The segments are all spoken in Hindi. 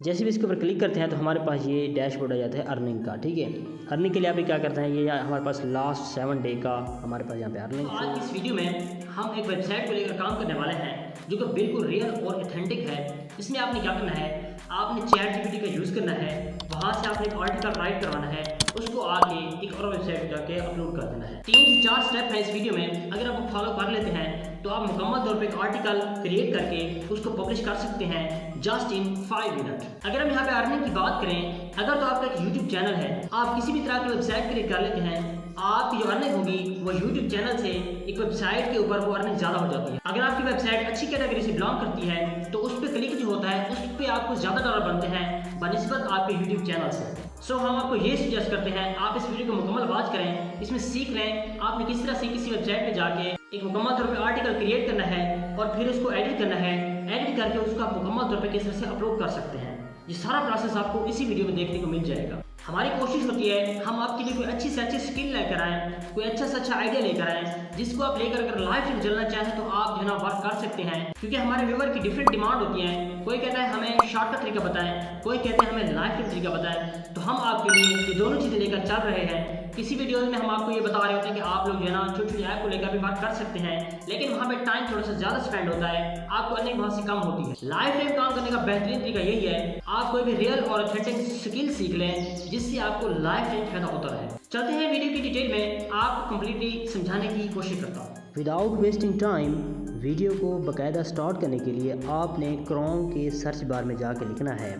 जैसे भी इसके ऊपर क्लिक करते हैं तो हमारे पास ये डैशबोर्ड आ जाता है अर्निंग का। ठीक है, अर्निंग के लिए आप क्या करते हैं, ये हमारे पास लास्ट 7 डे का हमारे पास यहाँ पे अर्निंग। तो आज इस वीडियो में हम एक वेबसाइट को लेकर काम करने वाले हैं जो कि बिल्कुल रियल और ऑथेंटिक है। इसमें आपने क्या करना है, आपने ChatGPT का यूज़ करना है, वहाँ से आपने एक आर्टिकल राइट करवाना है, उसको आके एक और वेबसाइट पर जाके अपलोड कर देना है। 3 से 4 स्टेप है इस वीडियो में, अगर आप फॉलो कर लेते हैं तो आप मुकम्मल तौर पे एक आर्टिकल क्रिएट करके उसको पब्लिश कर सकते हैं जस्ट इन 5 मिनट। अगर हम यहाँ पे अर्निंग की बात करें, अगर तो आपका एक यूट्यूब चैनल है, आप किसी भी तरह की वेबसाइट क्रिएट कर लेते हैं, आपकी जो अर्निंग होगी वो यूट्यूब चैनल से एक वेबसाइट के ऊपर वो अर्निंग ज़्यादा हो जाती है। अगर आपकी वेबसाइट अच्छी कैटेगरी से बिलोंग करती है तो उस पर क्लिक जो होता है उस पर आपको ज़्यादा डॉलर बनते हैं बनिस्बत आपके यूट्यूब चैनल से। सो हम आपको ये सजेस्ट करते हैं आप इस वीडियो को मुकम्मल वॉच करें, इसमें सीख लें आपने किस तरह से किसी वेबसाइट पे जाके एक मुकम्मल तौर पे आर्टिकल क्रिएट करना है और फिर उसको एडिट करना है, एडिट करके उसको आप मुकम्मल तौर पे किस तरह से अपलोड कर सकते हैं। ये सारा प्रोसेस आपको इसी वीडियो में देखने को मिल जाएगा। हमारी कोशिश होती है हम आपके लिए कोई अच्छी से अच्छी स्किल लेकर आएँ, कोई अच्छा से अच्छा आइडिया लेकर आएँ जिसको आप लेकर अगर लाइफ में चलना चाहें तो आप जो है ना वर्क कर सकते हैं। क्योंकि हमारे व्यूअर की डिफरेंट डिमांड होती है, कोई कहता है हमें शॉर्टकट तरीका बताएं, कोई कहते हैं हमें लाइफ का तरीका बताएं। तो हम आपके लिए ये दोनों चीज़ें लेकर चल रहे हैं। किसी वीडियो में हम आपको ये बता रहे होते हैं कि आप लोग जो है ना छोटी छोटी ऐप को लेकर भी वर्क कर सकते हैं, लेकिन वहाँ पे टाइम थोड़ा सा ज़्यादा स्पेंड होता है, आपको अर्निंग वहाँ से कम होती है। लाइफ टाइम काम करने का बेहतरीन तरीका यही है, आप कोई भी रियल और ऑथेंटिक स्किल सीख लें जिससे आपको लाइफ टाइम फायदा होता है। चलते हैं वीडियो की डिटेल में, आपको कम्प्लीटली समझाने की कोशिश करता हूँ। विदाउट वेस्टिंग टाइम वीडियो को बाकायदा स्टार्ट करने के लिए आपने क्रोम के सर्च बार में जाके लिखना है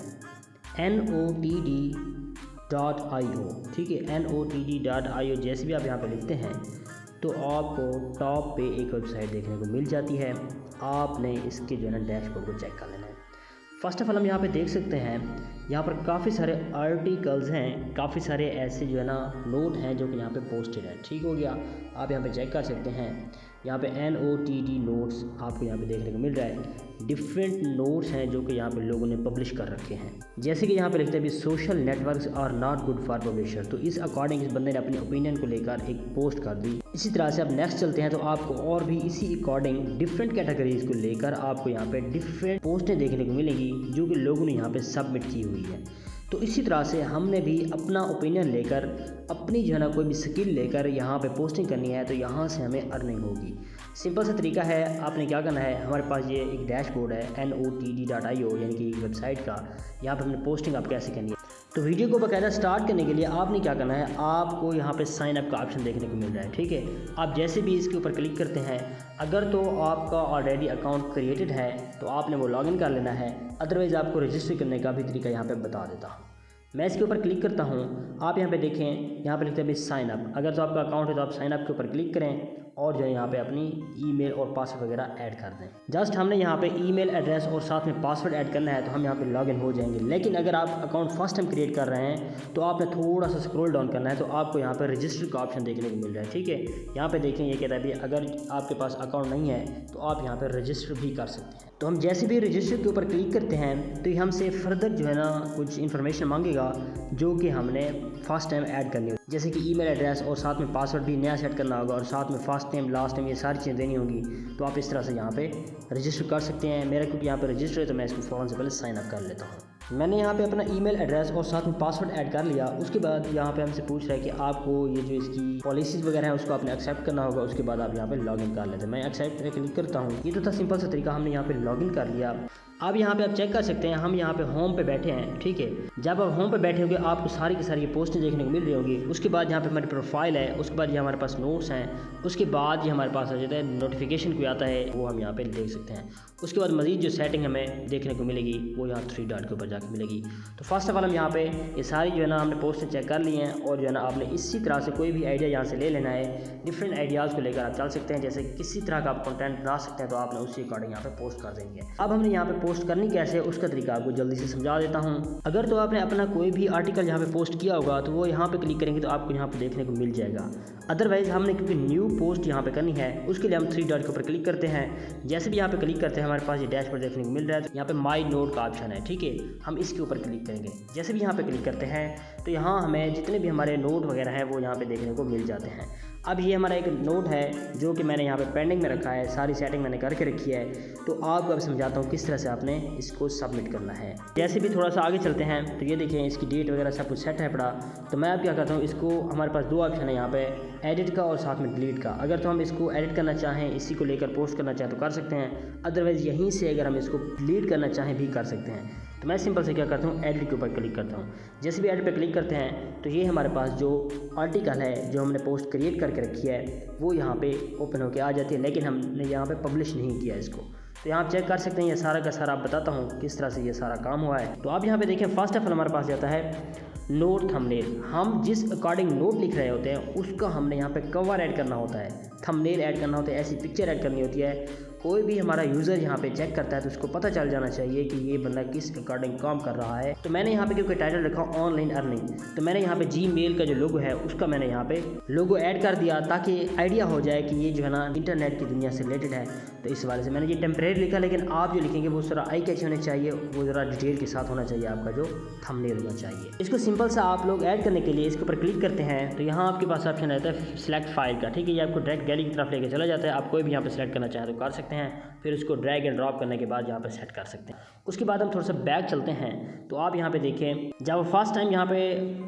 NOTD.io। ठीक है, NOTD.io जैसे भी आप यहाँ पे लिखते हैं तो आपको टॉप पे एक वेबसाइट देखने को मिल जाती है। आपने इसके जो है ना डैशबोर्ड को चेक कर लेना है। फर्स्ट ऑफ ऑल हम यहाँ पे देख सकते हैं, यहाँ पर काफ़ी सारे आर्टिकल्स हैं, काफ़ी सारे ऐसे जो है ना नोट हैं जो कि यहाँ पे पोस्टेड है। ठीक हो गया, आप यहाँ पे चेक कर सकते हैं। यहाँ पे NOTD नोट्स आपको यहाँ पे देखने को मिल रहा है। डिफरेंट नोट्स हैं जो कि यहाँ पे लोगों ने पब्लिश कर रखे हैं। जैसे कि यहाँ पे लिखते हैं भी social networks are not good for publisher. तो इस अकॉर्डिंग इस बंदे ने अपनी ओपिनियन को लेकर एक पोस्ट कर दी। इसी तरह से आप नेक्स्ट चलते हैं तो आपको और भी इसी अकॉर्डिंग डिफरेंट कैटेगरीज को लेकर आपको यहाँ पे डिफरेंट पोस्टें देखने को मिलेंगी जो कि लोगों ने यहाँ पे सबमिट की हुई है। तो इसी तरह से हमने भी अपना ओपिनियन लेकर अपनी जो है ना कोई भी स्किल लेकर यहाँ पे पोस्टिंग करनी है तो यहाँ से हमें अर्निंग होगी। सिंपल सा तरीका है, आपने क्या करना है, हमारे पास ये एक डैशबोर्ड है NOTD.io यानी कि वेबसाइट का। यहाँ पे हमने पोस्टिंग आप कैसे करनी है, तो वीडियो को बाकायदा स्टार्ट करने के लिए आपने क्या करना है, आपको यहाँ पे साइन अप का ऑप्शन देखने को मिल रहा है। ठीक है, आप जैसे भी इसके ऊपर क्लिक करते हैं, अगर तो आपका ऑलरेडी अकाउंट क्रिएटेड है तो आपने वो लॉगिन कर लेना है, अदरवाइज़ आपको रजिस्टर करने का भी तरीका यहाँ पे बता देता हूँ। मैं इसके ऊपर क्लिक करता हूँ, आप यहाँ पे देखें, यहाँ पे लिखते हैं भी साइन अप। अगर तो आपका अकाउंट है तो आप साइन अप के ऊपर क्लिक करें और जो है यहाँ पे अपनी ईमेल और पासवर्ड वगैरह ऐड कर दें। जस्ट हमने यहाँ पे ईमेल एड्रेस और साथ में पासवर्ड ऐड करना है तो हम यहाँ पे लॉगिन हो जाएंगे। लेकिन अगर आप अकाउंट फर्स्ट टाइम क्रिएट कर रहे हैं तो आपने थोड़ा सा स्क्रॉल डाउन करना है तो आपको यहाँ पे रजिस्टर का ऑप्शन देखने को मिल रहा है। ठीक है, यहाँ पे देखें, ये कहता है भी अगर आपके पास अकाउंट नहीं है तो आप यहाँ पर रजिस्टर भी कर सकते हैं। तो हम जैसे भी रजिस्टर के ऊपर क्लिक करते हैं तो ये हमसे फर्दर जो है ना कुछ इन्फॉर्मेशन मांगेगा जो कि हमने फर्स्ट टाइम ऐड करनी होगी, जैसे कि ईमेल एड्रेस और साथ में पासवर्ड भी नया सेट करना होगा और साथ में फर्स्ट टाइम लास्ट टाइम ये सारी चीज़ें देनी होगी। तो आप इस तरह से यहाँ पे रजिस्टर कर सकते हैं। मेरा क्योंकि यहाँ पे रजिस्टर है तो मैं इसको फ़ौरन से पहले साइन अप कर लेता हूँ। मैंने यहाँ पे अपना ईमेल एड्रेस और साथ में पासवर्ड ऐड कर लिया। उसके बाद यहाँ पे हमसे पूछ रहा है कि आपको ये जो इसकी पॉलिसीज़ वगैरह है उसको आपने एक्सेप्ट करना होगा। उसके बाद आप यहाँ पे लॉगिन कर लेते हैं। मैं एक्सेप्ट पे क्लिक करता हूँ। ये तो था सिंपल सा तरीका, हमने यहाँ पे लॉगिन कर लिया। अब यहाँ पे आप चेक कर सकते हैं, हम यहाँ पे होम पे बैठे हैं। ठीक है, जब आप होम पे बैठे होंगे आपको सारी की सारी पोस्टें देखने को मिल रही होंगी। उसके बाद यहाँ पे हमारी प्रोफाइल है, उसके बाद ये हमारे पास नोट्स हैं, उसके बाद ये हमारे पास आ जाता है नोटिफिकेशन कोई आता है वो हम यहाँ पे देख सकते हैं। उसके बाद मज़ीद जो सेटिंग हमें देखने को मिलेगी वो यहाँ 3 डॉट के ऊपर जाकर मिलेगी। तो फर्स्ट ऑफ ऑल हम यहाँ पे ये सारी जो है ना हमने पोस्टें चेक कर ली हैं और जो है ना आपने इसी तरह से कोई भी आइडिया यहाँ से ले लेना है। डिफरेंट आइडियाज़ को लेकर आप चल सकते हैं, जैसे किसी तरह का आप कंटेंट बना सकते हैं तो आपने उसी अकॉर्डिंग यहाँ पे पोस्ट कर देंगे। अब हमने यहाँ पे पोस्ट करनी कैसे उसका तरीका आपको जल्दी से समझा देता हूँ। अगर तो आपने अपना कोई भी आर्टिकल यहाँ पे पोस्ट किया होगा तो वो यहाँ पे क्लिक करेंगे तो आपको यहाँ पे देखने को मिल जाएगा। अदरवाइज़ हमने क्योंकि न्यू पोस्ट यहाँ पे करनी है उसके लिए हम 3 डॉट के ऊपर क्लिक करते हैं। जैसे भी यहाँ पे क्लिक करते हैं हमारे पास ये डैशबोर्ड देखने को मिल रहा है। तो यहाँ पे माई नोट का ऑप्शन है। ठीक है, हम इसके ऊपर क्लिक करेंगे। जैसे भी यहाँ पे क्लिक करते हैं तो यहाँ हमें जितने भी हमारे नोट वगैरह हैं वो यहाँ पे देखने को मिल जाते हैं। अब ये हमारा एक नोट है जो कि मैंने यहाँ पे पेंडिंग में रखा है, सारी सेटिंग मैंने करके रखी है। तो आपको अब समझाता हूँ किस तरह से आपने इसको सबमिट करना है। जैसे भी थोड़ा सा आगे चलते हैं तो ये देखिए इसकी डेट वगैरह सब कुछ सेट है पड़ा। तो मैं अब क्या करता हूँ, इसको हमारे पास 2 ऑप्शन है यहाँ पे, एडिट का और साथ में डिलीट का। अगर तो हम इसको एडिट करना चाहें, इसी को लेकर पोस्ट करना चाहें तो कर सकते हैं, अदरवाइज़ यहीं से अगर हम इसको डिलीट करना चाहें भी कर सकते हैं। तो मैं सिंपल से क्या करता हूँ, एडिट के ऊपर क्लिक करता हूँ। जैसे भी एडिट पे क्लिक करते हैं तो ये हमारे पास जो आर्टिकल है जो हमने पोस्ट क्रिएट करके रखी है वो यहाँ पे ओपन होके आ जाती है, लेकिन हमने यहाँ पे पब्लिश नहीं किया इसको। तो यहाँ आप चेक कर सकते हैं, ये सारा का सारा आप बताता हूँ किस तरह से ये सारा काम हुआ है। तो आप यहाँ पे देखें, फर्स्ट ऑफ ऑल हमारे पास जाता है नोट थंबनेल। हम जिस अकॉर्डिंग नोट लिख रहे होते हैं उसका हमने यहाँ पे कवर ऐड करना होता है, थंबनेल ऐड करना होता है, ऐसी पिक्चर ऐड करनी होती है। कोई भी हमारा यूज़र यहाँ पे चेक करता है तो उसको पता चल जाना चाहिए कि ये बंदा किस अकॉर्डिंग काम कर रहा है। तो मैंने यहाँ पे क्योंकि टाइटल रखा ऑनलाइन अर्निंग, तो मैंने यहाँ पे जीमेल का जो लोगो है उसका मैंने यहाँ पे लोगो ऐड कर दिया ताकि आइडिया हो जाए कि ये जो है ना इंटरनेट की दुनिया से रिलेटेड है। तो इस वाले से मैंने ये टेम्परेरी लिखा, लेकिन आप जो लिखेंगे वो ज़रा आई कैच होने चाहिए, वो ज़रा डिटेल के साथ होना चाहिए, आपका जो थंबनेल होना चाहिए। इसको सिंपल सा आप लोग ऐड करने के लिए इसके ऊपर क्लिक करते हैं तो यहाँ आपके पास ऑप्शन रहता है सिलेक्ट फाइल का, ठीक है। ये आपको डायरेक्ट गैलरी की तरफ लेके चला जाता है। आप कोई भी यहाँ पे सेलेक्ट करना चाहें तो कर सकते हैं, फिर उसको ड्रैग एंड ड्रॉप करने के बाद यहाँ पे सेट कर सकते हैं। उसके बाद हम थोड़ा सा बैक चलते हैं तो आप यहाँ पे देखें, जब वो फर्स्ट टाइम यहाँ पे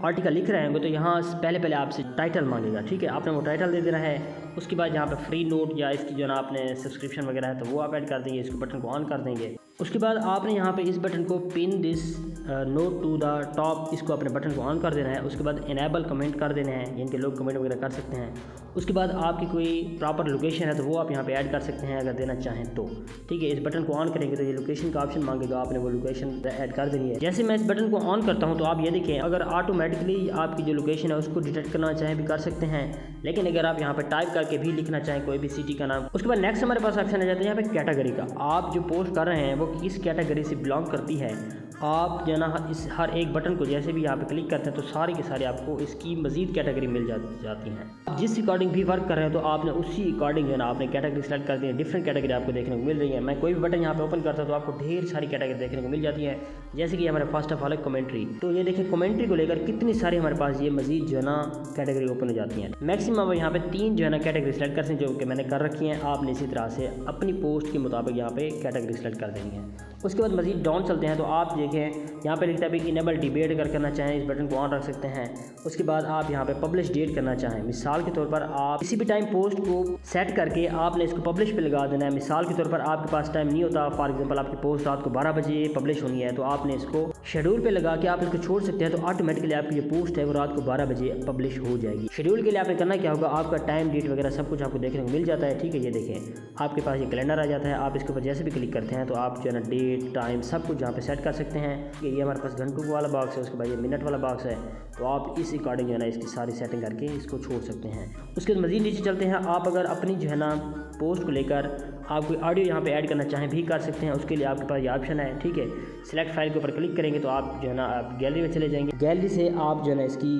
आर्टिकल लिख रहे होंगे तो यहाँ पहले आपसे टाइटल मांगेगा, ठीक है। आपने वो टाइटल दे देना है। उसके बाद यहाँ पे फ्री नोट या इसकी जो ना आपने सब्सक्रिप्शन वगैरह है तो वो आप ऐड कर देंगे, इसको बटन को ऑन कर देंगे। उसके बाद आपने यहाँ पे इस बटन को pin this note to the top, इसको अपने बटन को ऑन कर देना है। उसके बाद इनेबल कमेंट कर देना है, इनके लोग कमेंट वगैरह कर सकते हैं। उसके बाद आपकी कोई प्रॉपर लोकेशन है तो वो आप यहाँ पे ऐड कर सकते हैं अगर देना चाहें तो, ठीक है। इस बटन को ऑन करेंगे तो ये लोकेशन का ऑप्शन मांगेगा, आपने वो लोकेशन ऐड कर देनी है। जैसे मैं इस बटन को ऑन करता हूँ तो आप ये देखें, अगर ऑटोमेटिकली आपकी जो लोकेशन है उसको डिटेक्ट करना चाहें भी कर सकते हैं, लेकिन अगर आप यहाँ पर टाइप करके भी लिखना चाहें कोई भी सिटी का नाम। उसके बाद नेक्स्ट हमारे पास ऑप्शन आ जाता है यहाँ पे कैटेगरी का। आप जो पोस्ट कर रहे हैं वो किस कैटेगरी से बिलोंग करती है। आप जो ना इस हर एक बटन को जैसे भी यहाँ पे क्लिक करते हैं तो सारी के सारे आपको इसकी मजीद कैटेगरी मिल जाती हैं। आप जिस अकॉर्डिंग भी वर्क कर रहे हैं तो आपने उसी अकॉर्डिंग जो है ना आपने कैटेगरी सेलेक्ट कर दी है। डिफरेंट कैटेगरी आपको देखने को मिल रही है। मैं कोई भी बटन यहाँ पे ओपन करता हूँ तो आपको ढेर सारी कैटेगरी देखने को मिल जाती है। जैसे कि हमारे फर्स्ट ऑफ ऑल कमेंट्री, तो ये देखिए कमेंट्री को लेकर कितनी सारी हमारे पास ये मजीद जो है ना कैटेगरी ओपन हो जाती हैं। मैक्सिमम यहाँ पे 3 जो है ना कैटेगरी सेलेक्ट करते हैं जो कि मैंने कर रखी हैं। आपने इसी तरह से अपनी पोस्ट के मुताबिक यहाँ पे कैटेगरी सेलेक्ट कर देनी है। उसके बाद मजीद डाउन चलते हैं तो आप देखें यहाँ पे लिखता है कि इनेबल डिबेट अगर करना चाहें इस बटन को ऑन रख सकते हैं। उसके बाद आप यहाँ पे पब्लिश डेट करना चाहें, मिसाल के तौर पर आप किसी भी टाइम पोस्ट को सेट करके आपने इसको पब्लिश पे लगा देना है। मिसाल के तौर पर आपके पास टाइम नहीं होता, फॉर एग्जांपल आपकी पोस्ट रात को 12 बजे पब्लिश होनी है तो आपने इसको शेड्यूल पे लगा के आप इसको छोड़ सकते हैं तो ऑटोमेटिकली आपकी जो पोस्ट है वो रात को 12 बजे पब्लिश हो जाएगी। शेड्यूल के लिए आपने करना क्या होगा, आपका टाइम डेट वगैरह सब कुछ आपको देखने को मिल जाता है, ठीक है। ये देखें आपके पास ये कैलेंडर आ जाता है। आप इसके ऊपर जैसे भी क्लिक करते हैं तो आप जो है ना डेट टाइम सब कुछ यहाँ पे सेट कर सकते हैं। ये हमारे पास घंटों वाला बॉक्स है, उसके बाद ये मिनट वाला बॉक्स है। तो आप इस अकॉर्डिंग जो है ना इसकी सारी सेटिंग करके इसको छोड़ सकते हैं। उसके बाद मज़ीद नीचे चलते हैं। आप अगर अपनी जो है ना पोस्ट को लेकर आप कोई ऑडियो यहाँ पे ऐड करना चाहें भी कर सकते हैं। उसके लिए आपके पास ये ऑप्शन है, ठीक है। सिलेक्ट फाइल के ऊपर क्लिक करेंगे तो आप जो है ना आप गैलरी में चले जाएंगे। गैलरी से आप जो है ना इसकी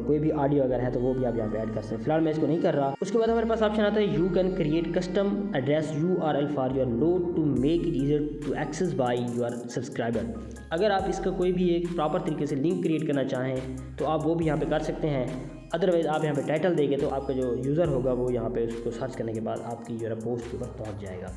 कोई भी ऑडियो अगर है तो वो भी आप यहाँ पे ऐड कर सकते हैं। फिलहाल मैं इसको नहीं कर रहा। उसके बाद हमारे पास ऑप्शन आता है you can create custom address URL for your note to make it easier to access by your subscriber. अगर आप इसका कोई भी एक प्रॉपर तरीके से लिंक क्रिएट करना चाहें तो आप वो भी यहाँ पे कर सकते हैं। अदरवाइज़ आप यहाँ पे टाइटल देंगे तो आपका जो यूज़र होगा वो यहाँ पे उसको सर्च करने के बाद आपकी जो है पोस्ट के ऊपर पहुँच जाएगा।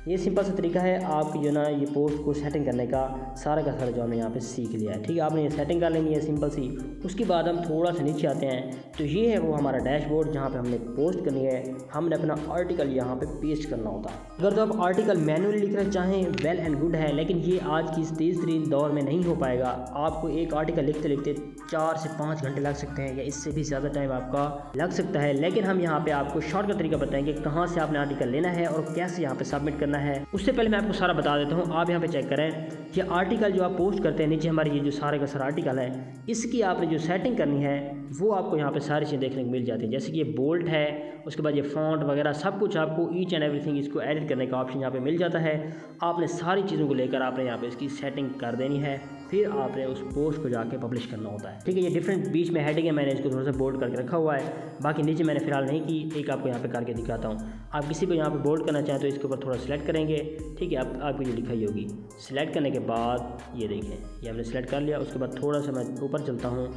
ये सिंपल सा तरीका है आपकी जो ना ये पोस्ट को सेटिंग करने का सारा का सारा जो हमने यहाँ पे सीख लिया है, ठीक है। आपने ये सेटिंग कर लेनी है सिंपल सी। उसके बाद हम थोड़ा सा नीचे आते हैं तो ये है वो हमारा डैशबोर्ड जहाँ पे हमने पोस्ट करनी है। हमने अपना आर्टिकल यहाँ पे पेस्ट करना होता है। अगर तो आप आर्टिकल मैनुअली लिखना चाहें वेल एंड गुड है, लेकिन ये आज की इस तेज़ तरीन दौर में नहीं हो पाएगा। आपको एक आर्टिकल लिखते लिखते 4 से 5 घंटे लग सकते हैं या इससे भी ज़्यादा टाइम आपका लग सकता है। लेकिन हम यहाँ पे आपको शॉर्टकट तरीका बताएंगे कहाँ से आपने आर्टिकल लेना है और कैसे यहाँ पे सबमिट करना है। उससे पहले मैं आपको सारा बता देता हूँ। आप यहाँ पे चेक करें, ये आर्टिकल जो आप पोस्ट करते हैं नीचे हमारे ये जो सारे का सारा आर्टिकल है इसकी आपने जो सेटिंग करनी है वो आपको यहाँ पे सारी चीज़ें देखने को मिल जाती है। जैसे कि ये बोल्ड है, उसके बाद ये फॉन्ट वगैरह सब कुछ आपको ईच एंड एवरीथिंग इसको एडिट करने का ऑप्शन यहाँ पे मिल जाता है। आपने सारी चीज़ों को लेकर आपने यहाँ पे इसकी सेटिंग कर देनी है, फिर आपने उस पोस्ट को जाके पब्लिश करना होता है, ठीक है। ये डिफरेंट बीच में हेडिंग है, मैंने इसको थोड़ा सा बोल्ड करके रखा हुआ है, बाकी नीचे मैंने फिलहाल नहीं की। एक आपको यहाँ पे करके दिखाता हूँ। आप किसी को यहाँ पे बोल्ड करना चाहें तो इसके ऊपर थोड़ा सेलेक्ट करेंगे, ठीक है। आपको जो लिखाई होगी सिलेक्ट करने के बाद ये देखें ये हमने सेलेक्ट कर लिया। उसके बाद थोड़ा सा मैं ऊपर चलता हूँ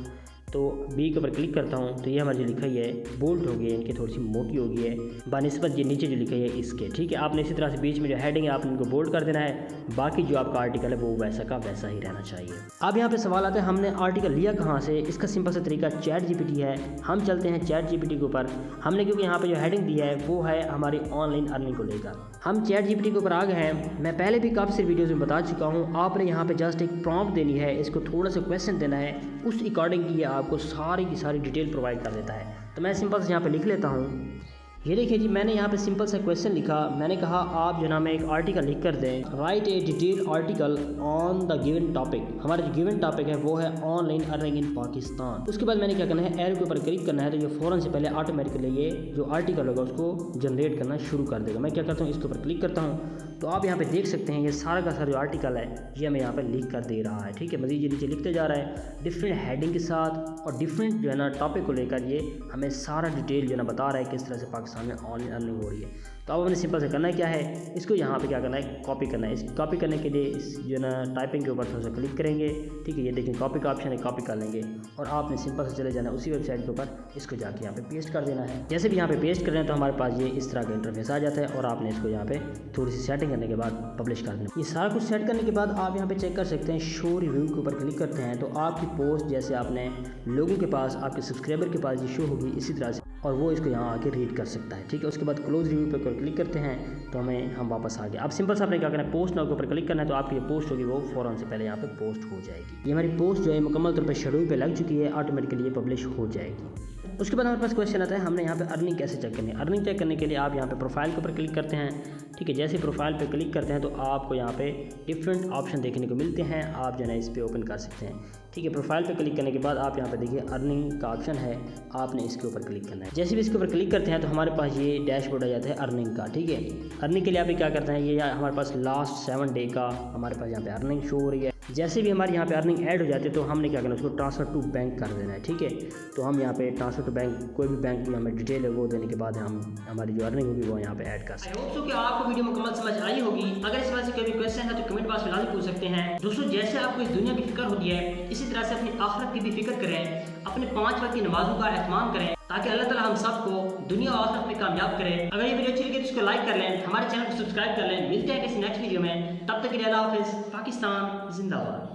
तो बी के ऊपर क्लिक करता हूँ तो ये हमारी जो लिखा है बोल्ड हो गई है, इनकी थोड़ी सी मोटी हो गई है बानिस्बत ये नीचे जो लिखा है इसके। ठीक है, आपने इसी तरह से बीच में जो हेडिंग है आपने इनको बोल्ड कर देना है, बाकी जो आपका आर्टिकल है वो वैसा का वैसा ही रहना चाहिए। अब यहाँ पे सवाल आता है हमने आर्टिकल लिया कहाँ से। इसका सिंपल सा तरीका चैट जीपीटी है। हम चलते हैं चैट जीपीटी के ऊपर। हमने क्योंकि यहाँ पे जो हेडिंग दी है वो है हमारी ऑनलाइन अर्निंग को लेकर। हम चैट जीपीटी के ऊपर आ गए हैं। मैं पहले भी काफ़ी सारी वीडियोज़ में बता चुका हूँ, आपने यहाँ पे जस्ट एक प्रॉम्प्ट देनी है, इसको थोड़ा सा क्वेश्चन देना है, उस अकॉर्डिंग की आपको सारी की सारी डिटेल प्रोवाइड कर देता है। तो मैं सिंपल से यहाँ पे लिख लेता हूँ। ये देखिए जी, मैंने यहाँ पे सिंपल सा क्वेश्चन लिखा। मैंने कहा आप जो ना मैं एक आर्टिकल लिख कर दें, right A detail article on the given topic. हमारा जो गिवन टॉपिक है वो है ऑनलाइन अर्निंग इन पाकिस्तान। उसके बाद मैंने क्या करना है, एरो के ऊपर क्लिक करना है तो ये फ़ौरन से पहले ऑटोमेटिकली ये जो आर्टिकल होगा उसको जनरेट करना शुरू कर देगा। मैं क्या करता हूँ, इसके ऊपर क्लिक करता हूँ तो आप यहाँ पे देख सकते हैं ये सारा का सारा जो आर्टिकल है ये हमें यहाँ पे लिख कर दे रहा है। ठीक है, मज़ीद ये नीचे लिखते जा रहा है डिफरेंट हेडिंग के साथ और डिफरेंट जो है ना टॉपिक को लेकर ये हमें सारा डिटेल जो है ना बता रहा है किस तरह से पाकिस्तान में ऑनलाइन अर्निंग हो रही है। तो अब हमने सिंपल से करना है क्या है, इसको यहाँ पे क्या करना है, कॉपी करना है। इस कॉपी करने के लिए इस जो है ना टाइपिंग के ऊपर थोड़ा सा क्लिक करेंगे। ठीक है, ये देखिए कॉपी का ऑप्शन है, कॉपी कर लेंगे और आपने सिंपल से चले जाना है उसी वेबसाइट के ऊपर, इसको जाके यहाँ पे पेस्ट कर देना है। जैसे भी यहाँ पे पेस्ट कर रहे हैं तो हमारे पास ये इस तरह का इंटरफेस आ जाता है और आपने इसको यहाँ पे थोड़ी सी सेटिंग करने के बाद पब्लिश कर देना। ये सारा कुछ सेट करने के बाद आप यहाँ पे चेक कर सकते हैं, शो रिव्यू के ऊपर क्लिक करते हैं तो आपकी पोस्ट जैसे आपने लोगों के पास, आपके सब्सक्राइबर के पास ये शो होगी इसी तरह से और वो इसको यहाँ आके रीड कर सकता है। ठीक है, उसके बाद क्लोज रिव्यू पर क्लिक करते हैं तो हम वापस आ गए। अब सिंपल से आपने क्या करना है, पोस्ट नाउ के ऊपर क्लिक करना है तो आपकी जो पोस्ट होगी वो फ़ौरन से पहले यहाँ पे पोस्ट हो जाएगी। ये हमारी पोस्ट जो है मुकम्मल तौर पर शेड्यूल पे लग चुकी है, ऑटोमेटिकली ये पब्लिश हो जाएगी। उसके बाद हमारे पास क्वेश्चन आता है हमने यहाँ पे अर्निंग कैसे चेक करनी है। अर्निंग चेक करने के लिए आप यहाँ पे प्रोफाइल के ऊपर क्लिक करते हैं। ठीक है, जैसे प्रोफाइल पे क्लिक करते हैं तो आपको यहाँ पे डिफरेंट ऑप्शन देखने को मिलते हैं, आप जो है इस पर ओपन कर सकते हैं। ठीक है, प्रोफाइल पे क्लिक करने के बाद आप यहाँ पे देखिए अर्निंग का ऑप्शन है, आपने इसके ऊपर क्लिक करना है। जैसे भी इसके ऊपर क्लिक करते हैं तो हमारे पास ये डैशबोर्ड आ जाता है अर्निंग का। ठीक है, अर्निंग के लिए आप क्या करते हैं, ये हमारे पास लास्ट 7 डे का हमारे पास यहाँ पे अर्निंग शो हो रही है। जैसे भी हमारे यहाँ पे अर्निंग ऐड हो जाती है तो हमने क्या करना है, उसको ट्रांसफ़र टू बैंक कर देना है। ठीक है, तो हम यहाँ पे ट्रांसफ़र टू बैंक, कोई भी बैंक की हमें डिटेल है वो देने के बाद हम हमारी जो अर्निंग होगी वो यहाँ पे ऐड कर सकते हैं। आई होप सो कि आपको वीडियो मुकम्मल समझ आई होगी। अगर इस बात से कोई भी क्वेश्चन है तो कमेंट बॉक्स में लाजमी पूछ सकते हैं। दोस्तों, जैसे आपको इस दुनिया की फिक्र होती है इसी तरह से अपनी आखिरत की भी फिक्र करें, अपने 5 वक्त की नमाजों का एहतमाम करें ताकि अल्लाह ताला हम सबको दुनिया और आखिरत में कामयाब करे। अगर ये वीडियो अच्छी लगी तो इसको लाइक कर लें, हमारे चैनल को सब्सक्राइब कर लें। मिलते हैं किसी नेक्स्ट वीडियो में, तब तक के लिए अल्लाह हाफिज़। पाकिस्तान जिंदाबाद।